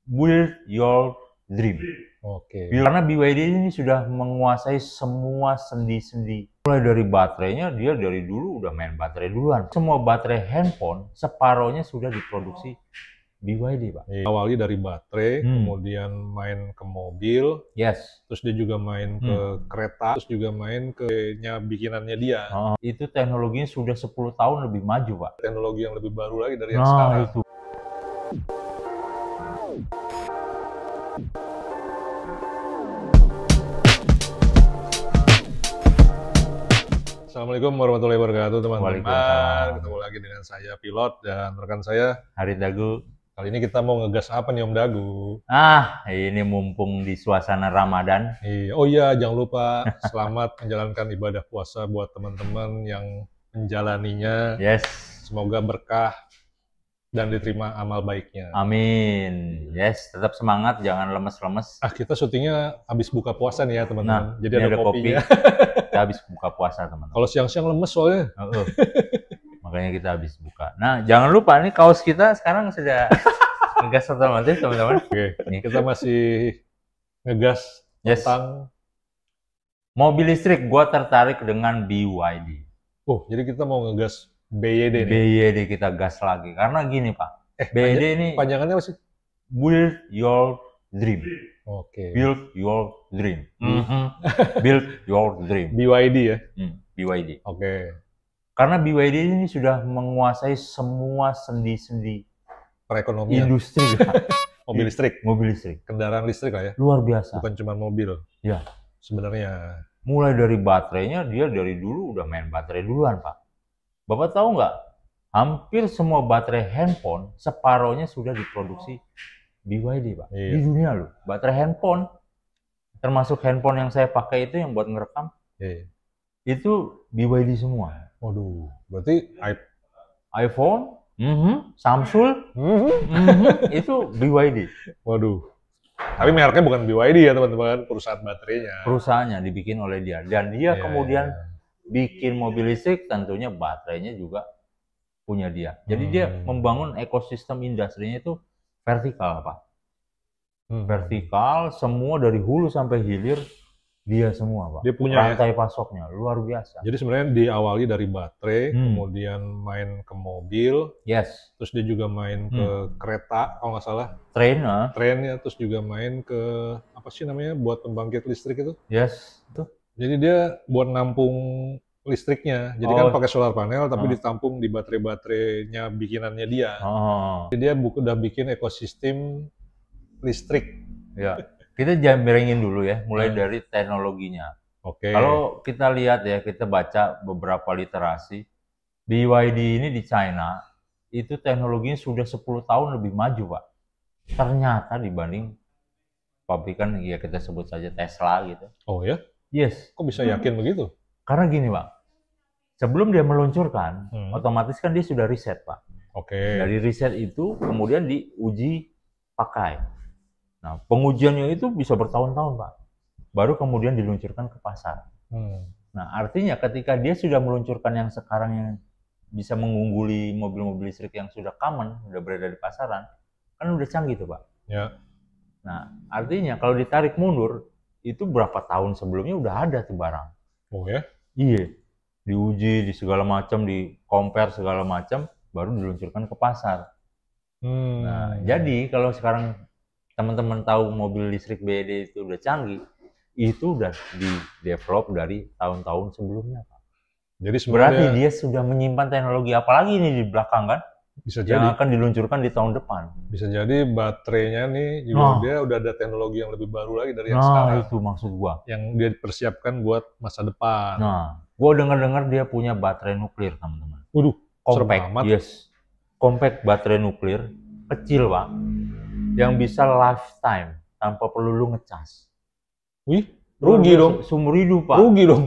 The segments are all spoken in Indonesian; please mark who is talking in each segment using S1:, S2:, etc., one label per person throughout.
S1: build your dream.
S2: Oke.
S1: Karena BYD ini sudah menguasai semua sendi-sendi. Mulai dari baterainya, dia dari dulu udah main baterai duluan. Semua baterai handphone, separohnya sudah diproduksi BYD, Pak.
S2: Awalnya dari baterai, kemudian main ke mobil,
S1: Yes.
S2: terus dia juga main ke kereta, terus juga main ke bikinannya dia.
S1: Itu teknologinya sudah 10 tahun lebih maju, Pak.
S2: Teknologi yang lebih baru lagi dari yang sekarang.
S1: Itu.
S2: Assalamualaikum warahmatullahi wabarakatuh, teman-teman.
S1: Waalaikumsalam.
S2: Ketemu lagi dengan saya, Pilot, dan rekan saya.
S1: Hari Dagu.
S2: Kali ini kita mau ngegas apa nih, Om Dagu?
S1: Ini mumpung di suasana Ramadan.
S2: Oh iya, jangan lupa selamat menjalankan ibadah puasa buat teman-teman yang menjalaninya.
S1: Yes.
S2: Semoga berkah dan diterima amal baiknya.
S1: Amin. Yes, tetap semangat, jangan lemes-lemes.
S2: Kita syutingnya habis buka puasa nih ya, teman-teman. Jadi
S1: ini
S2: ada kopinya.
S1: Kita habis buka puasa, teman-teman.
S2: Kalau siang-siang lemes soalnya.
S1: Makanya kita habis buka. Nah, jangan lupa nih kaos kita sekarang sudah ngegas otomatis, teman-teman.
S2: Oke, kita masih ngegas tentang
S1: mobil listrik. Gua tertarik dengan BYD.
S2: Jadi kita mau ngegas BYD nih.
S1: BYD kita gas lagi. Karena gini, Pak. BYD ini
S2: panjangannya apa sih?
S1: Build your dream.
S2: Oke.
S1: Build your dream. Build your dream.
S2: BYD ya?
S1: BYD.
S2: Oke.
S1: Karena BYD ini sudah menguasai semua sendi-sendi
S2: perekonomian.
S1: Industri.
S2: Mobil listrik.
S1: Mobil listrik.
S2: Kendaraan listrik lah ya?
S1: Luar biasa.
S2: Bukan cuma mobil.
S1: Ya.
S2: Sebenarnya.
S1: Mulai dari baterainya, dia dari dulu udah main baterai duluan, Pak. Bapak tahu nggak? Hampir semua baterai handphone, separohnya sudah diproduksi BYD, Pak.
S2: Iya.
S1: Di dunia loh. Baterai handphone, termasuk handphone yang saya pakai itu yang buat ngerekam, itu BYD semua.
S2: Waduh, berarti
S1: iPhone, Samsung, itu BYD.
S2: Waduh. Tapi mereknya bukan BYD ya, teman-teman, perusahaan baterainya.
S1: Perusahaannya dibikin oleh dia. Dan dia kemudian bikin mobil listrik, tentunya baterainya juga punya dia. Jadi dia membangun ekosistem industrinya itu vertikal, Pak. Vertikal, semua dari hulu sampai hilir, dia semua, Pak.
S2: Dia punya
S1: rantai pasoknya, luar biasa.
S2: Jadi sebenarnya diawali dari baterai, kemudian main ke mobil, terus dia juga main ke kereta, kalau nggak salah. Trennya, terus juga main ke, apa sih namanya, buat pembangkit listrik itu?
S1: Itu.
S2: Jadi dia buat nampung listriknya. Jadi kan pakai solar panel, tapi ditampung di baterai-baterainya bikinannya dia. Jadi dia udah bikin ekosistem listrik.
S1: Ya. Kita jambrengin dulu ya, mulai dari teknologinya. Kalau kita lihat ya, kita baca beberapa literasi, BYD ini di China, itu teknologinya sudah 10 tahun lebih maju, Pak. Ternyata dibanding pabrikan, ya kita sebut saja Tesla gitu.
S2: Oh ya?
S1: Yes.
S2: Kok bisa yakin begitu?
S1: Karena gini, Pak. Sebelum dia meluncurkan, otomatis kan dia sudah riset, Pak. Dari riset itu, kemudian diuji pakai. Nah, pengujiannya itu bisa bertahun-tahun, Pak. Baru kemudian diluncurkan ke pasar. Nah, artinya ketika dia sudah meluncurkan yang sekarang yang bisa mengungguli mobil-mobil listrik yang sudah common, sudah berada di pasaran, kan udah canggih tuh, Pak.
S2: Ya.
S1: Nah, artinya kalau ditarik mundur, itu berapa tahun sebelumnya udah ada tuh barang.
S2: Oh ya?
S1: Iya. Diuji, di segala macam, di compare segala macam, baru diluncurkan ke pasar. Nah, jadi kalau sekarang teman-teman tahu mobil listrik BYD itu udah canggih, itu udah di-develop dari tahun-tahun sebelumnya, Pak.
S2: Jadi
S1: berarti dia sudah menyimpan teknologi apalagi ini di belakang kan?
S2: Bisa
S1: yang
S2: jadi.
S1: Akan diluncurkan di tahun depan.
S2: Bisa jadi baterainya nih juga dia udah ada teknologi yang lebih baru lagi dari yang sekarang.
S1: Itu maksud gua.
S2: Yang dia dipersiapkan buat masa depan.
S1: Nah, gua dengar-dengar dia punya baterai nuklir, teman-teman.
S2: Waduh,
S1: compact. Yes. Compact baterai nuklir, kecil, Pak. Yang bisa lifetime tanpa perlu lu ngecas.
S2: Wih, rugi dong.
S1: Seumur hidup, Pak.
S2: Rugi dong.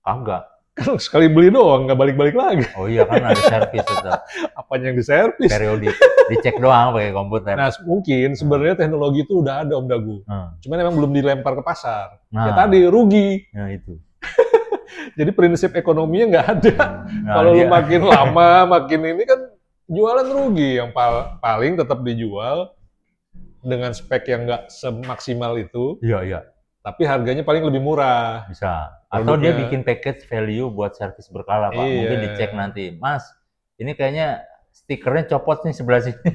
S1: Kagak.
S2: Kan sekali beli doang, nggak balik-balik lagi.
S1: Oh iya, kan ada servis tetap.
S2: Apanya yang diservis?
S1: Periodik. Dicek doang pakai komputer.
S2: Nah, mungkin sebenarnya teknologi itu udah ada, Om Dagu. Cuman emang belum dilempar ke pasar. Ya tadi, rugi.
S1: Nah, itu.
S2: Jadi prinsip ekonominya nggak ada. Kalau lu makin lama, makin ini kan jualan rugi. Yang paling tetap dijual dengan spek yang nggak semaksimal itu.
S1: Iya, iya.
S2: Tapi harganya paling lebih murah.
S1: Bisa. Atau dia bikin package value buat servis berkala, Pak. Iya. Mungkin dicek nanti. Mas, ini kayaknya stikernya copot nih sebelah sini.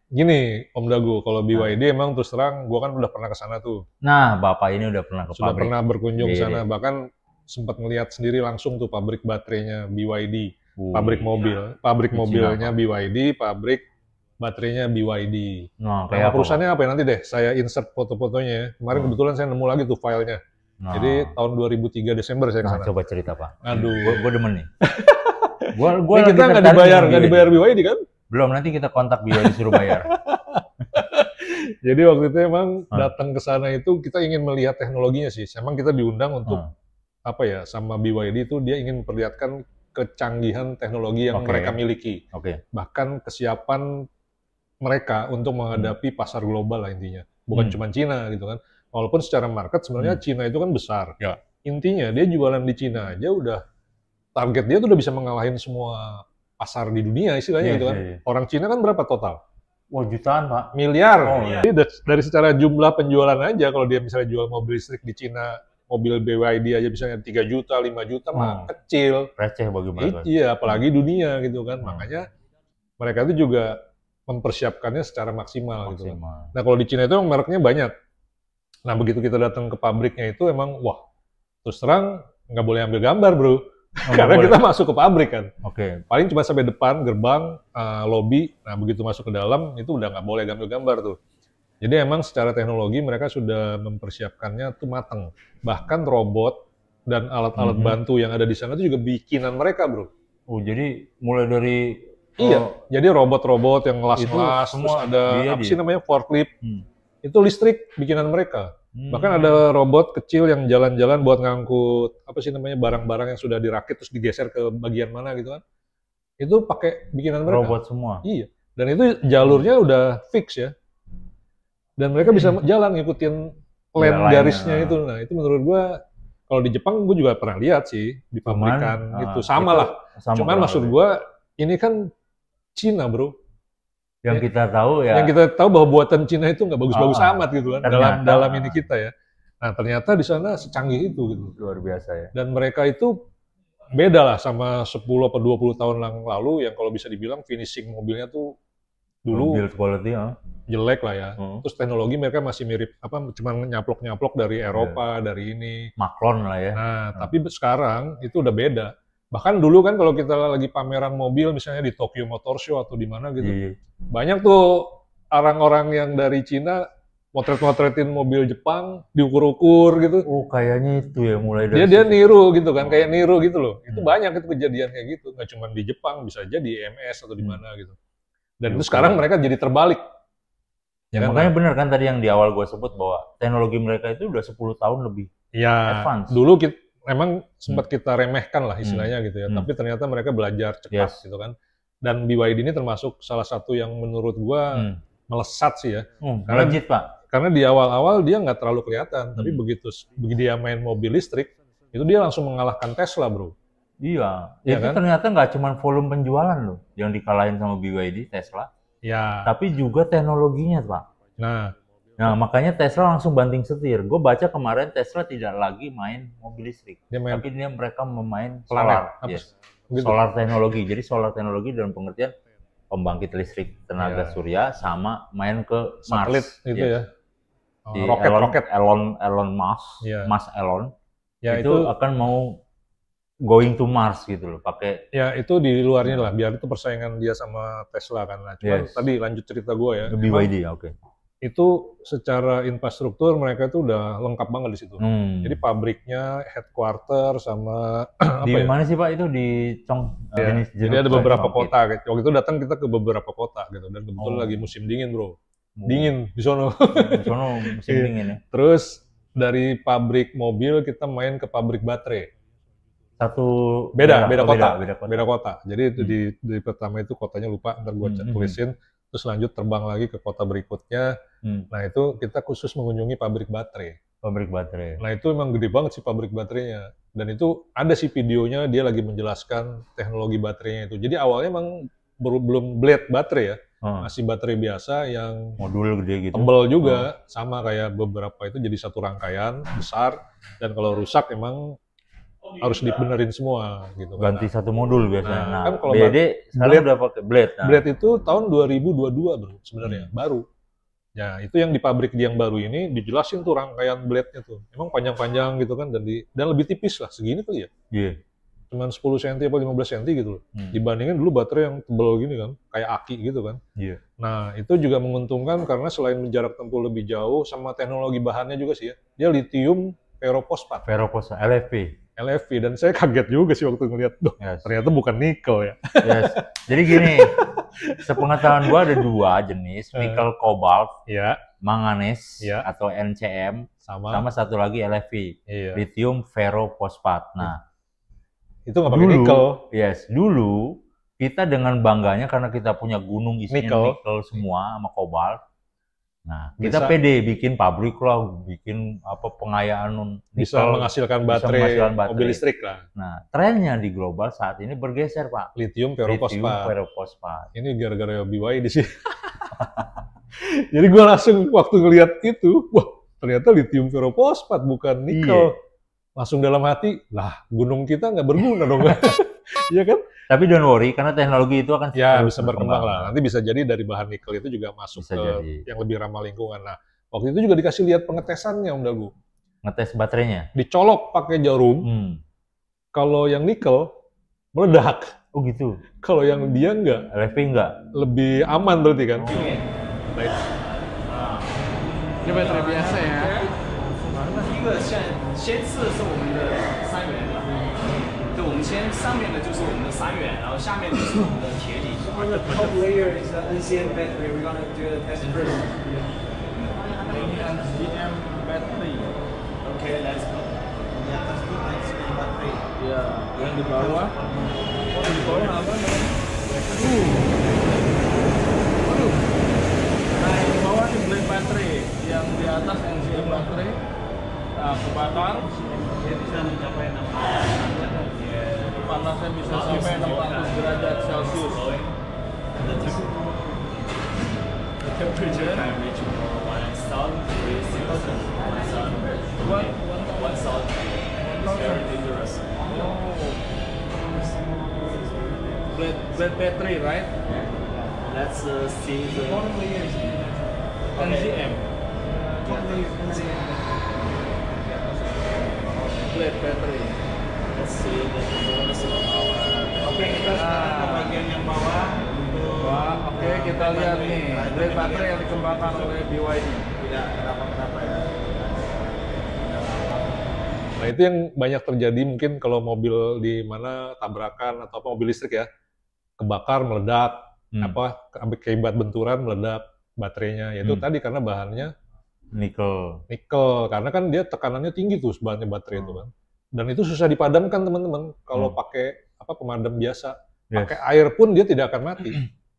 S2: Gini, Om Dagu, kalau BYD emang terus terang, gue kan udah pernah ke sana tuh.
S1: Nah, Bapak ini udah pernah ke pabrik.
S2: Sudah pernah berkunjung ke sana, bahkan sempat ngelihat sendiri langsung tuh pabrik baterainya BYD. Pabrik mobil. Pabrik mobilnya BYD, pabrik baterainya BYD.
S1: Nah,
S2: nama perusahaannya apa ya? Nanti deh saya insert foto-fotonya ya. Kemarin kebetulan saya nemu lagi tuh filenya. Jadi tahun 2003 Desember saya kesana.
S1: Coba cerita, Pak.
S2: Aduh,
S1: gue demen nih.
S2: Gua kita nggak dibayar BYD kan?
S1: Belum, nanti kita kontak BYD suruh bayar.
S2: Jadi waktu itu emang datang ke sana itu kita ingin melihat teknologinya sih. Emang kita diundang untuk apa ya, sama BYD itu dia ingin memperlihatkan kecanggihan teknologi yang mereka miliki. Bahkan kesiapan mereka untuk menghadapi pasar global lah intinya. Bukan cuma Cina gitu kan. Walaupun secara market sebenarnya Cina itu kan besar. Ya. Intinya dia jualan di Cina aja udah, target dia tuh udah bisa mengalahin semua pasar di dunia istilahnya gitu kan. Orang Cina kan berapa total?
S1: Wah, jutaan, Pak.
S2: Miliar. Jadi dari secara jumlah penjualan aja, kalau dia misalnya jual mobil listrik di Cina, mobil BYD aja misalnya 3 juta, 5 juta, mah kecil.
S1: Receh bagi mereka.
S2: Iya, apalagi dunia gitu kan. Makanya mereka itu juga mempersiapkannya secara maksimal. Gitu kan. Nah, kalau di Cina itu emang mereknya banyak. Nah, begitu kita datang ke pabriknya itu emang, wah, terus terang nggak boleh ambil gambar, bro. Karena kita masuk ke pabrik kan. Paling cuma sampai depan, gerbang, lobi. Nah, begitu masuk ke dalam, itu udah nggak boleh ambil gambar tuh. Jadi emang secara teknologi mereka sudah mempersiapkannya tuh matang. Bahkan robot dan alat-alat bantu yang ada di sana itu juga bikinan mereka, bro.
S1: Oh, jadi mulai dari
S2: iya, jadi robot-robot yang ngelas-ngelas, terus ada apa sih namanya forklift, itu listrik bikinan mereka. Bahkan ada robot kecil yang jalan-jalan buat ngangkut apa sih namanya barang-barang yang sudah dirakit terus digeser ke bagian mana gitu kan. Itu pakai bikinan mereka.
S1: Robot semua.
S2: Iya. Dan itu jalurnya udah fix ya. Dan mereka bisa jalan ngikutin lane garisnya itu. Nah, itu menurut gua kalau di Jepang gua juga pernah lihat sih di pabrikan itu sama lah. Cuman maksud gua ini kan Cina, bro.
S1: Yang kita tahu ya.
S2: Yang kita tahu bahwa buatan Cina itu nggak bagus-bagus amat gitu kan. Dalam ini kita ya. Nah, ternyata di sana secanggih itu gitu.
S1: Luar biasa ya.
S2: Dan mereka itu beda lah sama 10 atau 20 tahun yang lalu yang kalau bisa dibilang finishing mobilnya tuh dulu
S1: build quality
S2: jelek lah ya. Terus teknologi mereka masih mirip apa cuma nyaplok-nyaplok dari Eropa, dari ini.
S1: Maklon lah ya.
S2: Nah, tapi sekarang itu udah beda. Bahkan dulu kan kalau kita lagi pameran mobil misalnya di Tokyo Motor Show atau di mana gitu. Banyak tuh orang-orang yang dari Cina motret-motretin mobil Jepang diukur-ukur gitu.
S1: Oh, kayaknya itu ya mulai dari
S2: dia niru gitu kan, kayak niru gitu loh. Itu banyak itu kejadian kayak gitu, nggak cuma di Jepang, bisa aja di EMS atau di mana gitu. Dan itu sekarang mereka jadi terbalik.
S1: Ya, makanya benar kan tadi yang di awal gue sebut bahwa teknologi mereka itu udah 10 tahun lebih advance.
S2: Dulu memang sempat kita remehkan lah istilahnya gitu ya, tapi ternyata mereka belajar cepat gitu kan. Dan BYD ini termasuk salah satu yang menurut gua melesat sih ya.
S1: Karena legit, Pak.
S2: Karena di awal-awal dia nggak terlalu kelihatan, tapi begitu dia main mobil listrik, itu dia langsung mengalahkan Tesla, bro.
S1: Iya, ya itu kan? Ternyata nggak cuma volume penjualan loh yang dikalahin sama BYD, Tesla.
S2: Ya.
S1: Tapi juga teknologinya, Pak. Nah, makanya Tesla langsung banting setir. Gue baca kemarin Tesla tidak lagi main mobil listrik, tapi mereka memain solar. Gitu. Solar teknologi. Jadi solar teknologi dalam pengertian pembangkit listrik tenaga surya sama main ke
S2: satelit gitu ya.
S1: Roket Elon Musk, Mas Elon. Ya, itu akan mau going to Mars gitu loh, pakai.
S2: Ya, itu di luarnya lah, biar itu persaingan dia sama Tesla kan. Nah, cuman tadi lanjut cerita gue ya.
S1: BYD,
S2: itu secara infrastruktur mereka itu udah lengkap banget di situ. Jadi pabriknya, headquarter sama
S1: di mana sih Pak itu di
S2: jadi ada beberapa kota gitu. Waktu itu datang kita ke beberapa kota gitu dan kebetulan lagi musim dingin, bro. Dingin di sono.
S1: Di sono musim dingin ya.
S2: Terus dari pabrik mobil kita main ke pabrik baterai. Beda kota. Jadi itu di pertama itu kotanya lupa, ntar gua tulisin. Terus lanjut terbang lagi ke kota berikutnya. Nah, itu kita khusus mengunjungi pabrik baterai. Nah, itu memang gede banget sih pabrik baterainya. Dan itu ada sih videonya, dia lagi menjelaskan teknologi baterainya itu. Jadi awalnya memang belum blade baterai ya. masih baterai biasa yang
S1: modul gede gitu.
S2: Tebal juga, sama kayak beberapa itu jadi satu rangkaian besar, dan kalau rusak emang harus dibenerin semua gitu.
S1: Ganti satu modul biasanya. Nah, kan kalau BD sekarang udah pakai blade.
S2: Blade itu tahun 2022 bro sebenarnya, baru. Ya, itu yang di pabrik yang baru ini dijelasin tuh rangkaian blade-nya tuh. Emang panjang-panjang gitu kan, dan lebih tipis lah, segini kali ya.
S1: Iya.
S2: Cuman 10 cm atau 15 cm gitu loh. Dibandingin dulu baterai yang tebal gini kan, kayak aki gitu kan.
S1: Iya.
S2: Nah, itu juga menguntungkan karena selain jarak tempuh lebih jauh, sama teknologi bahannya juga sih ya. Dia lithium ferrofosfat.
S1: Ferrofosfat, LFP.
S2: LFP, dan saya kaget juga sih waktu ngeliat, ternyata bukan nikel ya.
S1: Yes. Jadi gini, sepengetahuan gua ada dua jenis, nikel kobalt, manganes atau NCM, sama satu lagi LFP, lithium ferrofosfat. Nah,
S2: itu nggak pakai nikel.
S1: Yes, dulu kita dengan bangganya karena kita punya gunung isinya nikel semua sama kobalt. Nah, kita pede bikin pabrik lah, bikin pengayaan nikel,
S2: bisa menghasilkan baterai mobil listrik lah.
S1: Nah, trennya di global saat ini bergeser, Pak.
S2: Lithium ferrofosfat. Ini gara-gara BYD sih. Jadi gue langsung waktu ngeliat itu, wah ternyata lithium ferrofosfat bukan nikel. Langsung dalam hati, lah gunung kita nggak berguna dong. Iya kan?
S1: Tapi don't worry, karena teknologi itu akan
S2: bisa berkembang lah. Nanti bisa jadi dari bahan nikel itu juga masuk ke yang lebih ramah lingkungan. Nah, waktu itu juga dikasih lihat pengetesannya Om Dagu.
S1: Ngetes baterainya?
S2: Dicolok pakai jarum. Kalau yang nikel meledak.
S1: Oh gitu?
S2: Kalau yang dia enggak.
S1: LFP enggak?
S2: Lebih aman berarti kan?
S3: Baik. Ini baterai biasa ya.
S4: 一个先次是我们的3元，对，我们先上面的就是我们的3元，然后下面就是我们的铁锂。The top layer is the NCM battery. We're gonna do the test first.
S3: NCM battery.
S4: Okay, let's go. Di atas itu NCM battery.
S3: Ya, yang di bawah. Oh, di bawah apa namanya? Waduh. Nah, yang di bawah ini blade battery, yang di atas NCM battery. Nah, kebakar dia bisa mencapai 600 derajat. Panasnya bisa sampai 600 derajat Celcius.
S4: The temperature can reach 1,000. It's very dangerous.
S3: Blade battery, right?
S4: Let's see the
S3: NCM. Blade battery.
S4: Let's see the performance of our. Oke, kita sekarang ke bagian yang bawah.
S3: Oke, kita lihat nih blade battery yang dikembangkan oleh BYD.
S4: Tidak kenapa-kenapa ya.
S2: Nah, itu yang banyak terjadi mungkin kalau mobil di mana tabrakan atau apa mobil listrik ya, kebakar meledak, akibat benturan meledak baterainya. Yaitu tadi karena bahannya
S1: nikel,
S2: karena kan dia tekanannya tinggi tuh bahannya baterai itu kan, dan itu susah dipadamkan teman-teman kalau pakai pemadam biasa, pakai air pun dia tidak akan mati.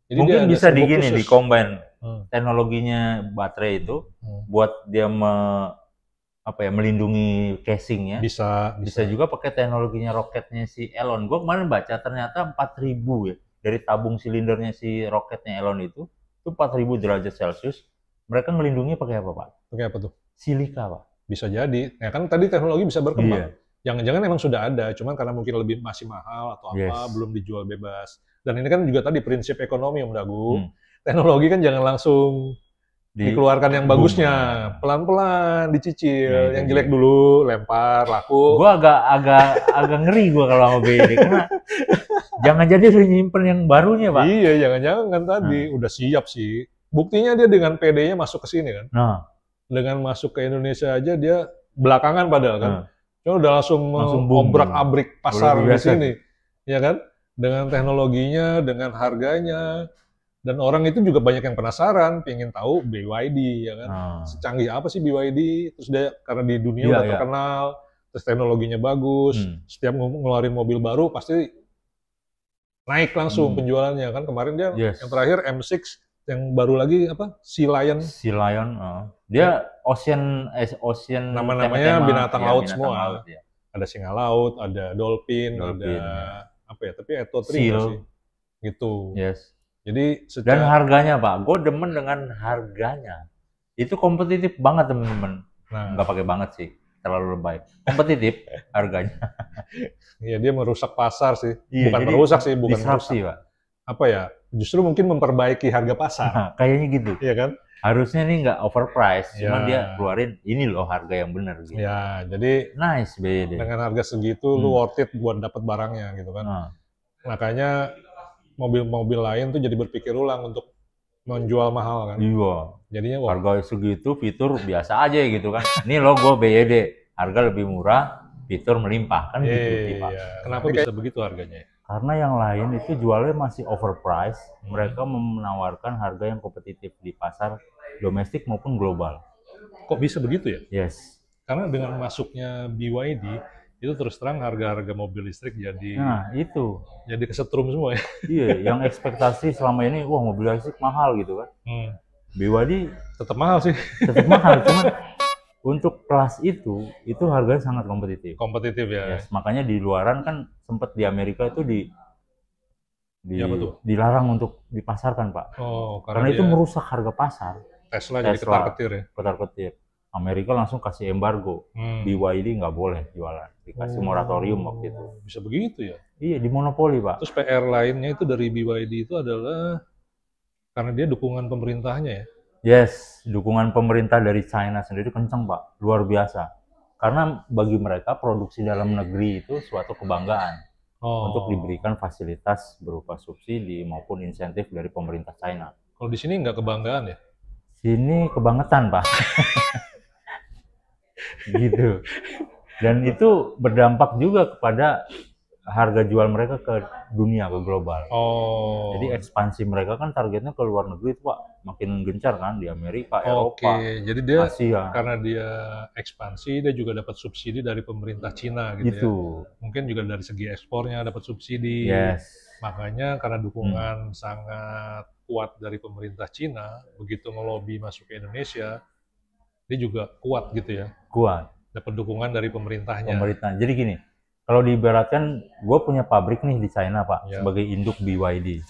S2: Jadi
S1: mungkin bisa di combine teknologinya baterai itu buat dia melindungi casingnya.
S2: Bisa
S1: juga pakai teknologinya roketnya si Elon. Gua kemarin baca ternyata 4.000 ya dari tabung silindernya si roketnya Elon itu 4.000 derajat Celcius. Mereka melindungi pakai apa, Pak?
S2: Pakai apa tuh?
S1: Silika, Pak.
S2: Bisa jadi. Ya kan tadi teknologi bisa berkembang. Jangan-jangan emang sudah ada, cuman karena mungkin masih mahal atau apa, belum dijual bebas. Dan ini kan juga tadi prinsip ekonomi Om Dagu. Teknologi kan jangan langsung dikeluarkan yang bagusnya, pelan-pelan dicicil. Yang jelek dulu lempar, laku.
S1: Gua agak ngeri gua kalau sama BYD karena jangan jadi udah nyimpen yang barunya, Pak.
S2: Iya, jangan-jangan kan tadi udah siap sih. Buktinya dia dengan PD-nya masuk ke sini kan. Dengan masuk ke Indonesia aja dia belakangan padahal kan. Cuma udah langsung obrak-abrik pasar di sini. Ya kan? Dengan teknologinya, dengan harganya. Dan orang itu juga banyak yang penasaran, pengen tahu BYD ya kan. Secanggih apa sih BYD? Terus dia karena di dunia udah terkenal, terus teknologinya bagus. Setiap ngeluarin mobil baru pasti naik langsung penjualannya kan. Kemarin dia yang terakhir M6 yang baru lagi Sea Lion.
S1: Dia ocean
S2: nama-namanya binatang laut semua. Ada singa laut, ada dolphin, ada apa ya? Tapi Eto 3 sih. Gitu.
S1: Yes. Jadi dan harganya Pak, gue demen dengan harganya. Itu kompetitif banget teman-teman. Nah, nggak pakai banget sih, terlalu lebay. Kompetitif harganya.
S2: Iya, dia merusak pasar sih. Iya, bukan merusak sih, bukan
S1: disrupsi, Pak.
S2: Apa ya? Justru mungkin memperbaiki harga pasar.
S1: Nah, kayaknya gitu.
S2: Iya kan?
S1: Harusnya ini nggak overpriced, cuma dia keluarin ini loh harga yang benar gitu.
S2: Ya, jadi
S1: nice BYD.
S2: Dengan harga segitu lu worth it buat dapat barangnya gitu kan. Makanya mobil-mobil lain tuh jadi berpikir ulang untuk menjual mahal kan.
S1: Iya. Jadinya harga segitu, fitur biasa aja gitu kan. Ini logo BYD, harga lebih murah, fitur melimpah kan gitu Pak.
S2: Kenapa bisa begitu harganya?
S1: Karena yang lain itu jualnya masih overpriced, mereka menawarkan harga yang kompetitif di pasar domestik maupun global.
S2: Kok bisa begitu ya?
S1: Yes.
S2: Karena dengan masuknya BYD, itu terus terang harga-harga mobil listrik jadi jadi kesetrum semua ya.
S1: Iya, yang ekspektasi selama ini, wah mobil listrik mahal gitu kan. BYD
S2: tetap mahal sih.
S1: Tetap mahal, cuman untuk kelas itu harganya sangat kompetitif.
S2: Kompetitif ya.
S1: Yes, makanya di luaran kan sempat di Amerika itu dilarang untuk dipasarkan Pak.
S2: Oh,
S1: karena itu merusak harga pasar.
S2: Tesla jadi ketar-ketir ya.
S1: Ketar-ketir. Amerika langsung kasih embargo. BYD nggak boleh jualan. Dikasih moratorium waktu itu.
S2: Bisa begitu ya?
S1: Iya, dimonopoli Pak.
S2: Terus PR lainnya itu dari BYD itu adalah karena dia dukungan pemerintahnya ya?
S1: Yes, dukungan pemerintah dari China sendiri kencang Pak, luar biasa. Karena bagi mereka produksi dalam negeri itu suatu kebanggaan untuk diberikan fasilitas berupa subsidi maupun insentif dari pemerintah China.
S2: Kalau di sini nggak kebanggaan ya?
S1: Sini kebangetan Pak. Gitu. Dan itu berdampak juga kepada harga jual mereka ke dunia, ke global. Jadi ekspansi mereka kan targetnya ke luar negeri itu Pak, makin gencar kan di Amerika, Eropa,
S2: jadi dia
S1: Asia.
S2: Karena dia ekspansi, dia juga dapat subsidi dari pemerintah Cina gitu. Ya. Mungkin juga dari segi ekspornya dapat subsidi.
S1: Yes.
S2: Makanya karena dukungan sangat kuat dari pemerintah Cina, begitu ngelobi masuk ke Indonesia, dia juga kuat gitu ya.
S1: Kuat.
S2: Dapat dukungan dari pemerintahnya.
S1: Jadi gini, kalau diibaratkan, gue punya pabrik nih di China Pak, sebagai induk BYD.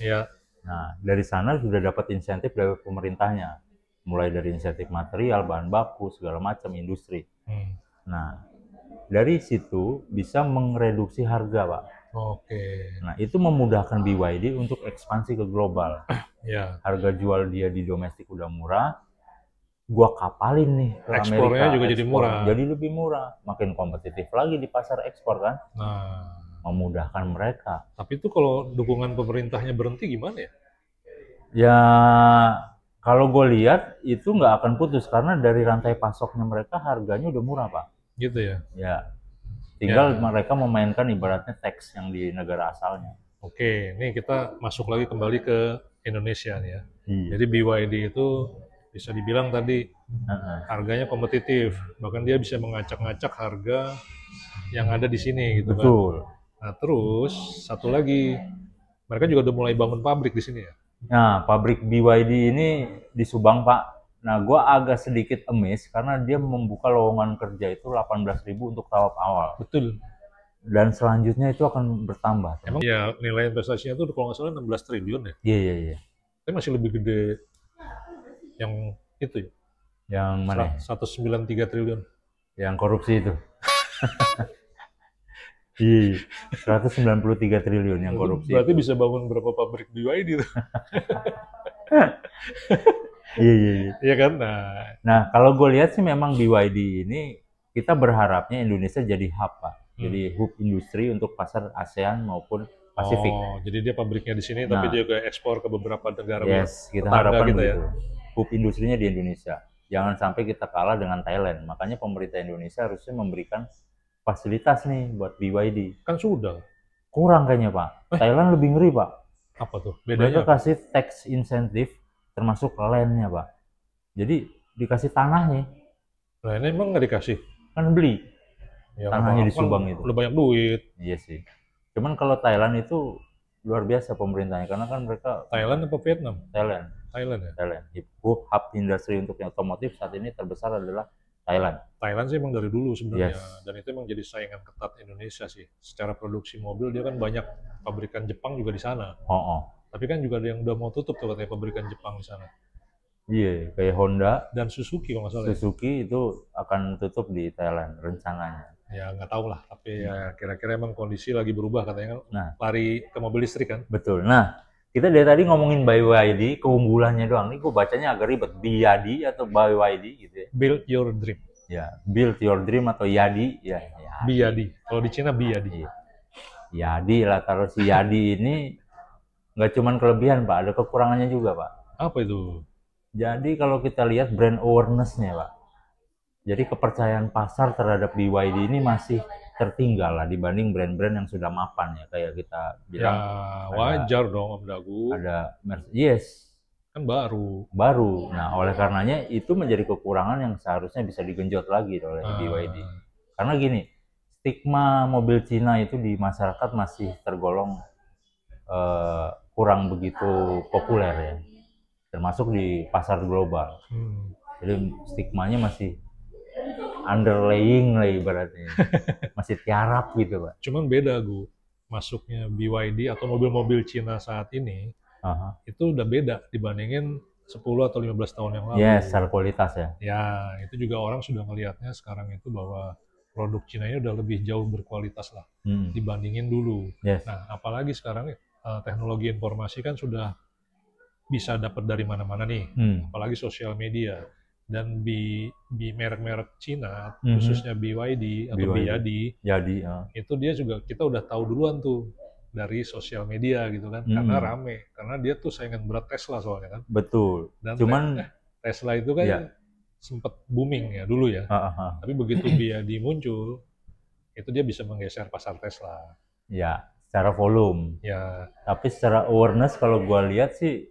S1: Nah, dari sana sudah dapat insentif dari pemerintahnya, mulai dari insentif material, bahan baku, segala macam industri. Nah, dari situ bisa mereduksi harga Pak. Nah, itu memudahkan BYD untuk ekspansi ke global. Harga jual dia di domestik udah murah, gua kapalin nih ke Amerika.
S2: Ekspornya juga jadi murah.
S1: Jadi lebih murah, makin kompetitif lagi di pasar ekspor kan. Memudahkan mereka.
S2: Tapi itu kalau dukungan pemerintahnya berhenti gimana ya?
S1: Ya kalau gue lihat itu nggak akan putus karena dari rantai pasoknya mereka harganya udah murah Pak.
S2: Gitu ya?
S1: Ya. Tinggal mereka memainkan ibaratnya tax yang di negara asalnya.
S2: Oke, nih kita masuk lagi kembali ke Indonesia nih ya. Jadi BYD itu bisa dibilang tadi harganya kompetitif, bahkan dia bisa mengacak-ngacak harga yang ada di sini gitu kan.
S1: Betul.
S2: Nah terus satu lagi, mereka juga udah mulai bangun pabrik di sini ya.
S1: Nah pabrik BYD ini di Subang Pak. Nah gue agak sedikit amazed karena dia membuka lowongan kerja itu 18.000 untuk tahap awal.
S2: Betul.
S1: Dan selanjutnya itu akan bertambah.
S2: Emang ya nilai investasinya itu kalau nggak salah 16 triliun ya.
S1: Iya.
S2: Tapi masih lebih gede yang itu ya?
S1: Yang mana?
S2: 193 triliun.
S1: Yang korupsi itu. Iya, 193 triliun yang korupsi.
S2: Berarti bisa bangun berapa pabrik BYD itu?
S1: Iya.
S2: Iya kan?
S1: Nah, kalau gue lihat sih memang BYD ini kita berharapnya Indonesia jadi hub Pak. Jadi hub industri untuk pasar ASEAN maupun Pasifik.
S2: Jadi dia pabriknya di sini tapi dia juga ekspor ke beberapa negara.
S1: Yes, kita harapkan gitu begitu. Ya? Hub industrinya di Indonesia. Jangan sampai kita kalah dengan Thailand. Makanya pemerintah Indonesia harusnya memberikan fasilitas nih buat BYD.
S2: Kan sudah.
S1: Kurang kayaknya Pak. Thailand lebih ngeri Pak.
S2: Apa tuh? Bedanya?
S1: Mereka kasih tax insentif termasuk land-nya Pak. Jadi dikasih tanahnya.
S2: Nah ini emang nggak dikasih?
S1: Kan beli. Ya, tanahnya di Subang itu.
S2: Udah banyak duit.
S1: Iya sih. Cuman kalau Thailand itu luar biasa pemerintahnya karena kan mereka.
S2: Thailand apa Vietnam?
S1: Thailand ya. Thailand. Hub industri untuk otomotif saat ini terbesar adalah Thailand.
S2: Thailand sih emang dari dulu sebenarnya. Dan itu emang jadi saingan ketat Indonesia sih. Secara produksi mobil dia kan banyak pabrikan Jepang juga di sana. Tapi kan juga ada yang udah mau tutup tuh katanya pabrikan Jepang di sana.
S1: Iya, kayak Honda
S2: dan Suzuki kalau nggak salah.
S1: Suzuki itu akan tutup di Thailand rencananya.
S2: Ya nggak tahu lah, tapi ya kira-kira emang kondisi lagi berubah katanya kan. Nah, lari ke mobil listrik kan.
S1: Betul. Nah, kita dari tadi ngomongin BYD, keunggulannya doang. Ini gue bacanya agak ribet. BYD atau BYD gitu ya.
S2: Build your dream.
S1: Ya, build your dream atau Yadi. Ya,
S2: BYD. Kalau di Cina BYD.
S1: Yadi lah. Kalau si Yadi ini nggak cuman kelebihan Pak, ada kekurangannya juga Pak.
S2: Apa itu?
S1: Jadi kalau kita lihat brand awareness-nya Pak. Jadi kepercayaan pasar terhadap BYD ini masih tertinggal lah dibanding brand-brand yang sudah mapan ya, kayak kita bilang.
S2: Ya wajar dong Om Dagu.
S1: Ada Mercedes.
S2: Kan baru.
S1: Nah oleh karenanya itu menjadi kekurangan yang seharusnya bisa digenjot lagi oleh BYD. Karena gini, stigma mobil Cina itu di masyarakat masih tergolong kurang begitu populer ya, termasuk di pasar global. Jadi stigmanya masih underlying lah ibaratnya, masih tiarap gitu Pak.
S2: Cuman beda Gu, masuknya BYD atau mobil-mobil Cina saat ini itu udah beda dibandingin 10 atau 15 tahun yang lalu.
S1: Ya, secara kualitas ya.
S2: Ya, itu juga orang sudah melihatnya sekarang itu bahwa produk Cina ini udah lebih jauh berkualitas lah dibandingin dulu.
S1: Yes.
S2: Nah, apalagi sekarang teknologi informasi kan sudah bisa dapat dari mana-mana nih, apalagi sosial media. Dan di merek-merek Cina, khususnya BYD atau BYD, itu dia juga kita udah tahu duluan tuh dari sosial media gitu kan, karena rame, karena dia tuh saingan berat Tesla soalnya kan.
S1: Betul.
S2: Dan
S1: cuman
S2: Tesla itu kan sempat booming ya dulu ya, tapi begitu BYD muncul, itu dia bisa menggeser pasar Tesla.
S1: Ya, secara volume.
S2: Ya.
S1: Tapi secara awareness kalau gua lihat sih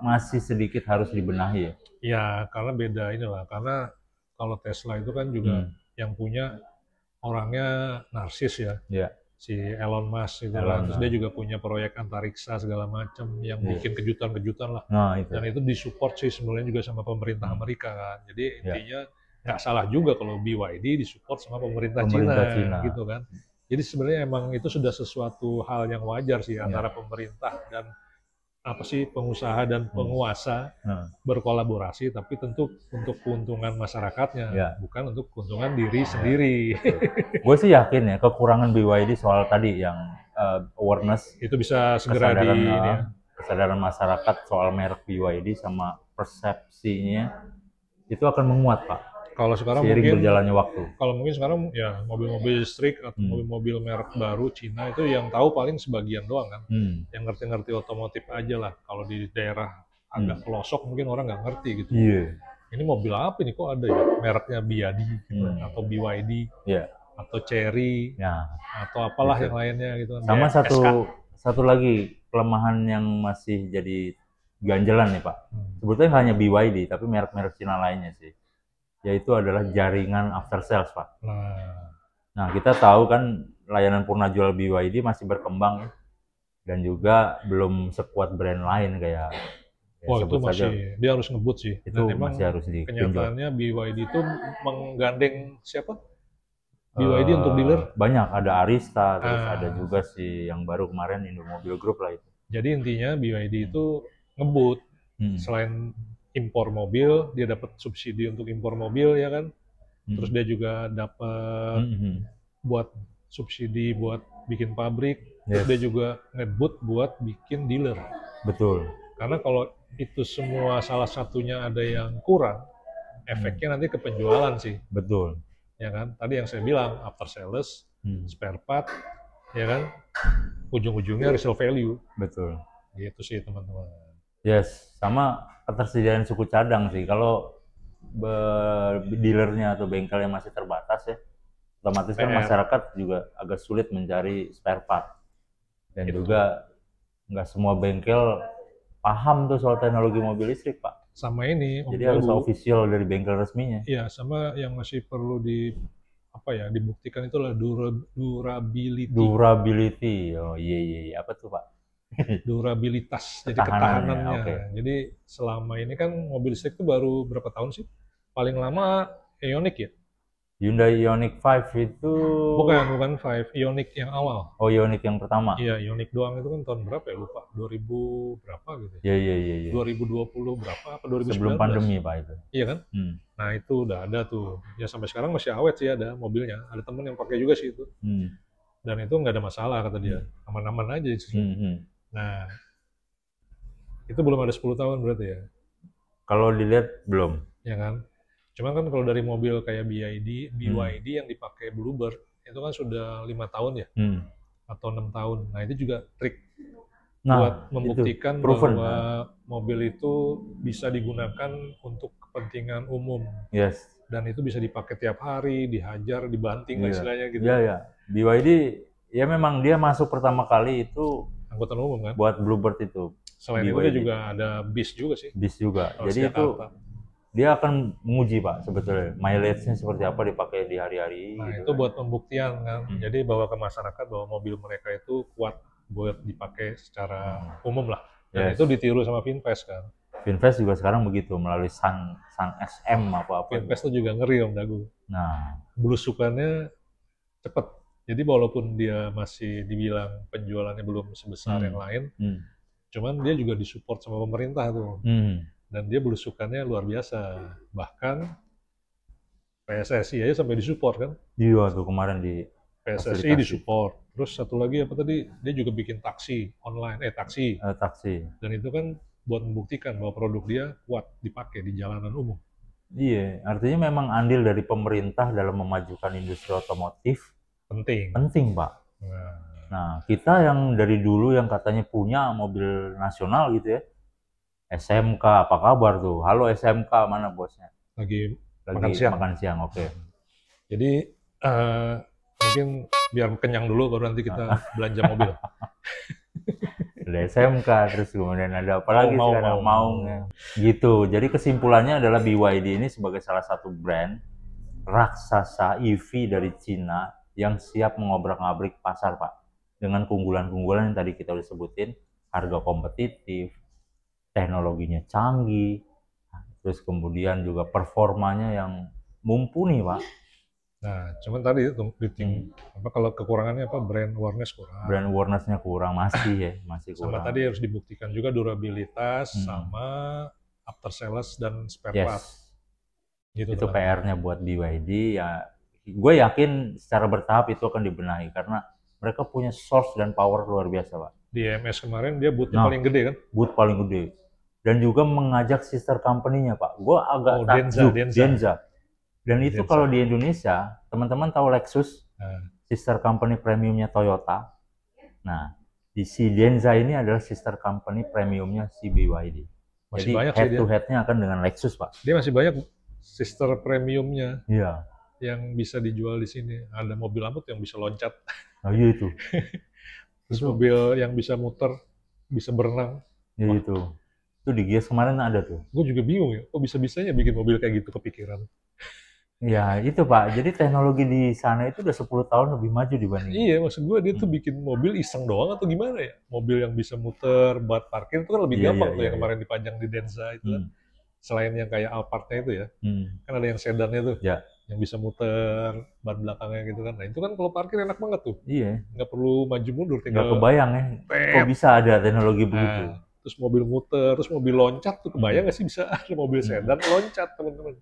S1: masih sedikit harus dibenahi ya.
S2: Ya, karena beda inilah. Karena kalau Tesla itu kan juga yang punya orangnya narsis ya. Si Elon Musk itu kan. Terus dia juga punya proyek antariksa segala macam yang bikin kejutan-kejutan lah. Dan itu disupport sih sebenarnya juga sama pemerintah Amerika kan. Jadi intinya nggak salah juga kalau BYD disupport sama pemerintah Cina gitu kan. Jadi sebenarnya emang itu sudah sesuatu hal yang wajar sih antara pemerintah dan pengusaha dan penguasa berkolaborasi, tapi tentu untuk keuntungan masyarakatnya, bukan untuk keuntungan diri sendiri.
S1: Gue sih yakin ya kekurangan BYD soal tadi yang awareness
S2: itu bisa segera
S1: kesadaran masyarakat soal merek BYD sama persepsinya itu akan menguat Pak.
S2: Kalau sekarang
S1: seiring berjalannya waktu.
S2: Kalau mungkin sekarang ya mobil-mobil listrik atau mobil-mobil merek baru Cina itu yang tahu paling sebagian doang kan. Yang ngerti-ngerti otomotif aja lah. Kalau di daerah agak pelosok mungkin orang nggak ngerti gitu. Ini mobil apa nih kok ada ya mereknya BYD gitu, atau BYD atau Chery atau apalah yang lainnya gitu.
S1: Sama satu lagi kelemahan yang masih jadi ganjelan nih Pak. Sebetulnya hanya BYD tapi merek-merek Cina lainnya sih. Yaitu adalah jaringan after sales Pak. Nah kita tahu kan layanan purna jual BYD masih berkembang ya, dan juga belum sekuat brand lain kayak
S2: itu masih dia harus ngebut sih.
S1: Itu dan masih harus
S2: kenyataannya BYD itu menggandeng siapa? BYD untuk dealer?
S1: Banyak, ada Arista, terus ada juga sih yang baru kemarin Indomobil Group lah itu.
S2: Jadi intinya BYD itu ngebut selain impor mobil, dia dapat subsidi untuk impor mobil ya kan. Terus dia juga dapat buat subsidi buat bikin pabrik. Terus dia juga ngebut buat bikin dealer.
S1: Betul.
S2: Karena kalau itu semua salah satunya ada yang kurang, efeknya nanti ke penjualan sih.
S1: Betul.
S2: Ya kan? Tadi yang saya bilang after sales, spare part, ya kan? Ujung-ujungnya resale value.
S1: Betul.
S2: Gitu sih teman-teman.
S1: Yes, sama ketersediaan suku cadang sih. Kalau dealernya atau bengkel yang masih terbatas ya, otomatis kan masyarakat juga agak sulit mencari spare part. Dan juga nggak semua bengkel paham tuh soal teknologi mobil listrik Pak.
S2: Sama ini.
S1: Jadi harus official dari bengkel resminya.
S2: Iya, sama yang masih perlu dibuktikan itu adalah durability.
S1: Durability, oh iya, apa tuh Pak?
S2: Durabilitas, jadi ketahanannya. Jadi selama ini kan mobil listrik itu baru berapa tahun sih? Paling lama Ioniq ya?
S1: Hyundai Ioniq 5 itu
S2: bukan 5, Ioniq yang awal.
S1: Oh, Ioniq yang pertama.
S2: Iya, Ioniq doang itu kan tahun berapa ya, lupa. 2000 berapa gitu.
S1: Iya.
S2: 2020 berapa apa 2019?
S1: Sebelum pandemi, Pak, itu.
S2: Iya kan? Nah, itu udah ada tuh. Ya sampai sekarang masih awet sih, ada mobilnya. Ada temen yang pakai juga sih itu. Dan itu nggak ada masalah kata dia. Aman-aman aja itu. Nah, itu belum ada 10 tahun berarti ya.
S1: Kalau dilihat belum.
S2: Ya kan? Cuma kan kalau dari mobil kayak BYD yang dipakai Bluebird itu kan sudah 5 tahun ya, atau 6 tahun. Nah itu juga trik buat membuktikan bahwa mobil itu bisa digunakan untuk kepentingan umum.
S1: Yes.
S2: Dan itu bisa dipakai tiap hari, dihajar, dibanting lah istilahnya gitu.
S1: Iya. BYD ya memang dia masuk pertama kali itu
S2: angkutan umum kan.
S1: Buat Bluebird itu.
S2: Selain BYD. Itu dia juga ada bis juga sih.
S1: Bis juga. Jadi itu dia akan menguji Pak sebetulnya mileage-nya seperti apa dipakai di hari-hari.
S2: Nah
S1: gitu
S2: itu buat pembuktian kan. Jadi bawa ke masyarakat bahwa mobil mereka itu kuat buat dipakai secara umum lah. Dan itu ditiru sama Finfast kan.
S1: Finfast juga sekarang begitu melalui Sang SM apa-apa.
S2: Finfast itu juga ngeri Om Dagu.
S1: Nah,
S2: belusukannya cepet. Jadi walaupun dia masih dibilang penjualannya belum sebesar yang lain, cuman dia juga disupport sama pemerintah tuh. Dan dia belusukannya luar biasa. Bahkan PSSI aja sampai disupport kan?
S1: Iya tuh kemarin di
S2: PSSI disupport. Terus satu lagi apa tadi? Dia juga bikin taksi online, taksi. Dan itu kan buat membuktikan bahwa produk dia kuat dipakai di jalanan umum.
S1: Iya, artinya memang andil dari pemerintah dalam memajukan industri otomotif penting Pak. Nah, kita yang dari dulu yang katanya punya mobil nasional gitu ya, SMK, apa kabar tuh? Halo SMK, mana bosnya?
S2: Lagi
S1: makan siang, oke.
S2: Jadi mungkin biar kenyang dulu baru nanti kita belanja mobil.
S1: Ada SMK, terus kemudian ada apa lagi sekarang? Maung. Gitu, jadi kesimpulannya adalah BYD ini sebagai salah satu brand raksasa EV dari Cina yang siap mengobrak-ngabrik pasar Pak. Dengan keunggulan-keunggulan yang tadi kita udah sebutin, harga kompetitif, teknologinya canggih, terus kemudian juga performanya yang mumpuni Pak.
S2: Nah, cuman tadi apa kalau kekurangannya apa brand awareness kurang.
S1: Brand awareness-nya kurang masih kurang.
S2: Sama tadi harus dibuktikan juga durabilitas sama after sales dan spare part.
S1: Gitu itu PR-nya buat BYD ya. Gue yakin secara bertahap itu akan dibenahi karena mereka punya source dan power luar biasa Pak.
S2: Di EMS kemarin dia booth-nya paling gede kan?
S1: Booth paling gede. Dan juga mengajak sister company-nya Pak. Gue agak takjub, Denza. Dan itu kalau di Indonesia, teman-teman tahu Lexus, sister company premiumnya Toyota. Nah, di si Denza ini adalah sister company premiumnya si BYD.
S2: Masih
S1: jadi
S2: banyak
S1: head to head-nya akan dengan Lexus Pak.
S2: Dia masih banyak sister premiumnya.
S1: Iya.
S2: Yang bisa dijual di sini. Ada mobil Amut yang bisa loncat.
S1: Oh iya itu.
S2: Terus mobil yang bisa muter, bisa berenang.
S1: Iya itu. Itu di Gias kemarin ada tuh.
S2: Gue juga bingung ya, kok bisa-bisanya bikin mobil kayak gitu kepikiran.
S1: Ya itu Pak, jadi teknologi di sana itu udah 10 tahun lebih maju dibanding.
S2: Iya, maksud gue dia tuh bikin mobil iseng doang atau gimana ya? Mobil yang bisa muter, buat parkir itu kan lebih gampang tuh yang kemarin dipajang di Denza itu kan. Selain yang kayak Alphard-nya itu ya, kan ada yang sedannya tuh, yang bisa muter, ban belakangnya gitu kan. Nah itu kan kalau parkir enak banget tuh.
S1: Iya.
S2: Nggak perlu maju mundur, tinggal.
S1: Nggak kebayang ya, kok bisa ada teknologi begitu.
S2: Terus mobil muter, terus mobil loncat tuh, kebayang nggak sih bisa ada mobil sedan loncat teman-teman?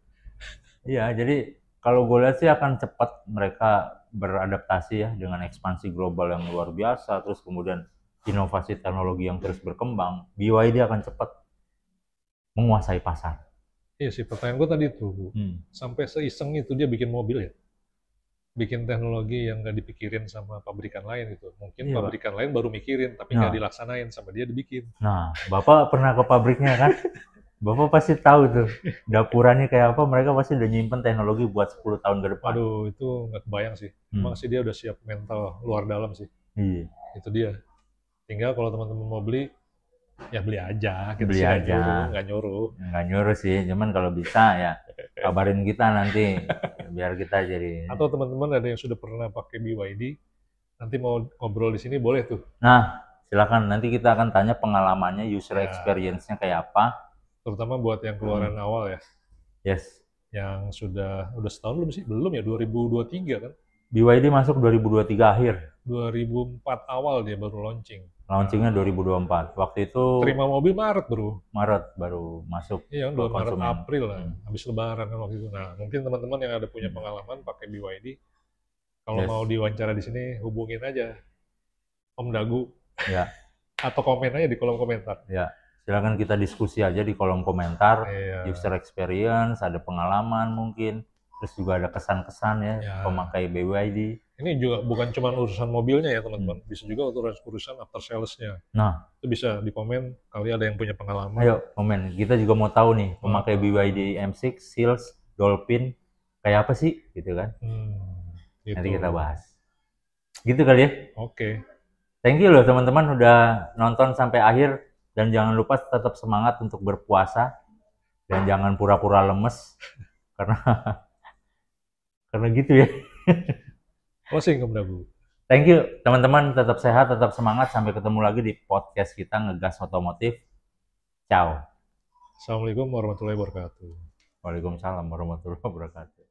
S1: Iya, jadi kalau gue lihat sih akan cepat mereka beradaptasi ya dengan ekspansi global yang luar biasa, terus kemudian inovasi teknologi yang terus berkembang, BYD akan cepat menguasai pasar.
S2: Iya sih, pertanyaan gue tadi tuh, sampai seiseng itu dia bikin mobil ya? Bikin teknologi yang nggak dipikirin sama pabrikan lain gitu. Mungkin pabrikan lain baru mikirin, tapi nggak dilaksanain, sama dia dibikin.
S1: Nah, Bapak pernah ke pabriknya kan? Bapak pasti tahu tuh, dapurannya kayak apa, mereka pasti udah nyimpen teknologi buat 10 tahun ke depan.
S2: Aduh, itu nggak kebayang sih. Emang sih dia udah siap mental luar dalam sih.
S1: Iya.
S2: Itu dia. Tinggal kalau teman-teman mau beli, ya beli aja.
S1: Kita beli aja.
S2: Nggak nyuruh.
S1: Nggak nyuruh sih, cuman kalau bisa ya kabarin kita nanti, biar kita jadi.
S2: Atau teman-teman ada yang sudah pernah pakai BYD, nanti mau ngobrol di sini boleh tuh.
S1: Nah, silakan. Nanti kita akan tanya pengalamannya, user experience-nya kayak apa.
S2: Terutama buat yang keluaran awal ya.
S1: Yes.
S2: yang sudah setahun belum sih? Belum ya, 2023 kan?
S1: BYD masuk 2023 akhir.
S2: 2004 awal dia baru launching.
S1: Launchingnya 2024. Waktu itu
S2: terima mobil Maret bro.
S1: Maret baru masuk.
S2: Iya, 2 Maret April lah, habis Lebaran kan waktu itu. Nah, mungkin teman-teman yang ada punya pengalaman pakai BYD, kalau mau diwawancara di sini hubungin aja Om Dagu.
S1: Ya.
S2: Atau komen aja di kolom komentar.
S1: Ya. Silakan kita diskusi aja di kolom komentar. User experience, ada pengalaman mungkin. Terus juga ada kesan-kesan ya pemakai BYD.
S2: Ini juga bukan cuma urusan mobilnya ya teman-teman, bisa juga urusan after sales-nya.
S1: Nah,
S2: itu bisa di komen kali ada yang punya pengalaman.
S1: Ayo komen, kita juga mau tahu nih pemakai BYD M6, Seals, Dolphin kayak apa sih, gitu kan? Gitu. Nanti kita bahas. Gitu kali ya?
S2: Oke.
S1: Thank you loh teman-teman udah nonton sampai akhir, dan jangan lupa tetap semangat untuk berpuasa dan jangan pura-pura lemes karena gitu ya.
S2: Closing Om Dagu.
S1: Thank you teman-teman, tetap sehat, tetap semangat, sampai ketemu lagi di podcast kita Ngegas Otomotif. Ciao.
S2: Assalamualaikum warahmatullahi wabarakatuh.
S1: Waalaikumsalam warahmatullahi wabarakatuh.